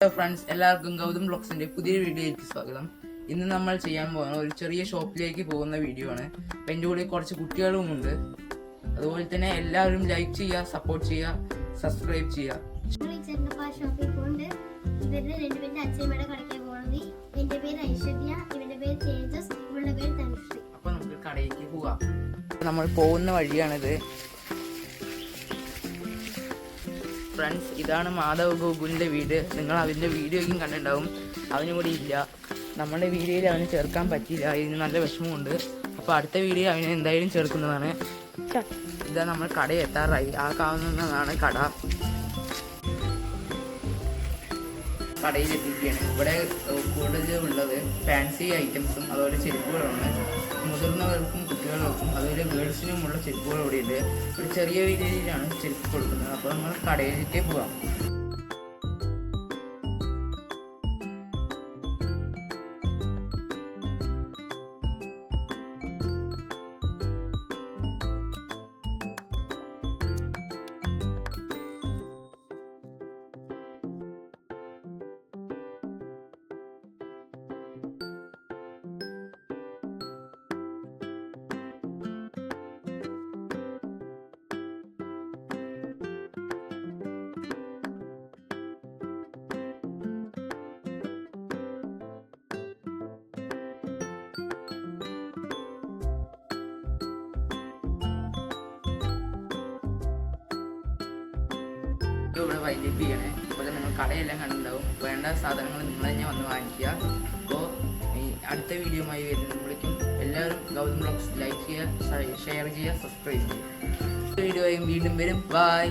Hello friends, എല്ലാവർക്കും ഗൗതം ബ്ലോഗ്സിന്റെ പുതിയ വീഡിയോയിലേക്ക് സ്വാഗതം. ഇന്ന് നമ്മൾ ചെയ്യാൻ പോകുന്ന ഒരു ചെറിയ ഷോപ്പിലേക്ക് പോകുന്ന വീഡിയോ ആണ്. അപ്പം എൻ്റെ കൂടെ കുറച്ച് കുട്ടികളുമുണ്ട്. അതുപോലെ തന്നെ എല്ലാവരും ലൈക്ക് ചെയ്യുക, സപ്പോർട്ട് ചെയ്യുക, സബ്സ്ക്രൈബ് ചെയ്യുക. അപ്പോൾ നമുക്ക് കടയിലേക്ക് പോവാം. നമ്മൾ പോകുന്ന വഴിയാണിത്. ഫ്രണ്ട്സ്, ഇതാണ് മാധവ് ഗോകുലിൻ്റെ വീട്. നിങ്ങൾ അവൻ്റെ വീഡിയോയും കണ്ടിട്ടുണ്ടാവും. അവനും കൂടി ഇല്ല. നമ്മുടെ വീഡിയോയിൽ അവന് ചേർക്കാൻ പറ്റിയില്ല. ഇതിന് നല്ല വിഷമമുണ്ട്. അപ്പോൾ അടുത്ത വീഡിയോ അവന് എന്തായാലും ചേർക്കുന്നതാണ്. ഇതാ നമ്മൾ കട എത്താറായി. ആ കാണുന്നതാണ് കട. കടയിലെത്തിക്കുകയാണ്. ഇവിടെ കൂടുതലുള്ളത് ഫാൻസി ഐറ്റംസും അതുപോലെ ചെരുപ്പുകളാണ്. മുതിർന്നവർക്കും കുട്ടികൾക്കും അതുപോലെ ഗേൾസിനുമുള്ള ചെരുപ്പുകൾ ഇവിടെയുണ്ട്. ഒരു ചെറിയ രീതിയിലാണ് ചെരുപ്പ് കൊടുക്കുന്നത്. അപ്പോൾ നമ്മൾ കടയിലേക്ക് പോകാം. ഇവിടെ വൈൻഡപ്പ് ചെയ്യണേ. അപ്പോൾ നിങ്ങൾ കടയെല്ലാം കണ്ടിട്ടുണ്ടാവും. വേണ്ട സാധനങ്ങൾ നിങ്ങൾ തന്നെ വന്ന് വാങ്ങിക്കുക. അപ്പോൾ ഈ അടുത്ത വീഡിയോയുമായി വരുമ്പോഴേക്കും എല്ലാവരും ഗൗതം ബ്ലോഗ്സ് ലൈക്ക് ചെയ്യുക, ഷെയർ ചെയ്യുക, സബ്സ്ക്രൈബ് ചെയ്യുക. അടുത്ത വീഡിയോയും വീണ്ടും വരും. ബൈ.